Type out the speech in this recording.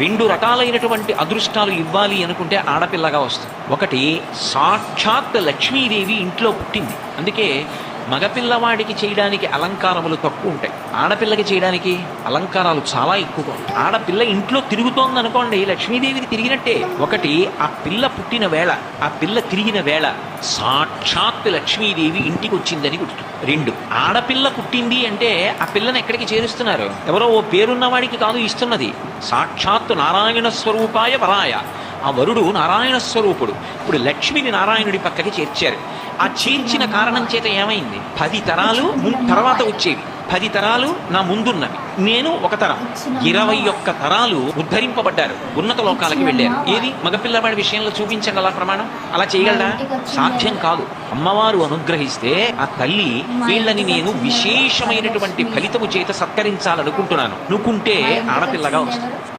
రెండు రకాలైనటువంటి అదృష్టాలు ఇవ్వాలి అనుకుంటే ఆడపిల్లగా వస్తుంది. ఒకటి, సాక్షాత్ లక్ష్మీదేవి ఇంట్లో పుట్టింది, అందుకే మగపిల్లవాడికి చేయడానికి అలంకారములు తక్కువ ఉంటాయి, ఆడపిల్లకి చేయడానికి అలంకారాలు చాలా ఎక్కువగా ఉంటాయి. ఆడపిల్ల ఇంట్లో తిరుగుతోంది అనుకోండి, లక్ష్మీదేవికి తిరిగినట్టే. ఒకటి, ఆ పిల్ల పుట్టిన వేళ, ఆ పిల్ల తిరిగిన వేళ సాక్షాత్ లక్ష్మీదేవి ఇంటికి వచ్చిందని గుర్తు. రెండు, ఆడపిల్ల పుట్టింది అంటే ఆ పిల్లని ఎక్కడికి చేరుస్తున్నారు? ఎవరో ఓ పేరున్నవాడికి కాదు ఇస్తున్నది, సాక్షాత్ నారాయణ స్వరూపాయ వరాయ. ఆ వరుడు నారాయణ స్వరూపుడు. ఇప్పుడు లక్ష్మిని నారాయణుడి పక్కకి చేర్చారు. ఆ చేర్చిన కారణం చేత ఏమైంది? 10 తరాలు తర్వాత వచ్చేవి, 10 తరాలు నా ముందున్నవి, నేను ఒక తరం, 21 తరాలు ఉద్ధరింపబడ్డారు, ఉన్నత లోకాలకి వెళ్ళారు. ఏది మగపిల్లవాడి విషయంలో చూపించగల ప్రమాణం? అలా చేయగలడా? సాధ్యం కాదు. అమ్మవారు అనుగ్రహిస్తే ఆ తల్లి, వీళ్ళని నేను విశేషమైనటువంటి ఫలితము చేత సత్కరించాలనుకుంటున్నాను అనుకుంటే ఆడపిల్లగా వస్తుంది.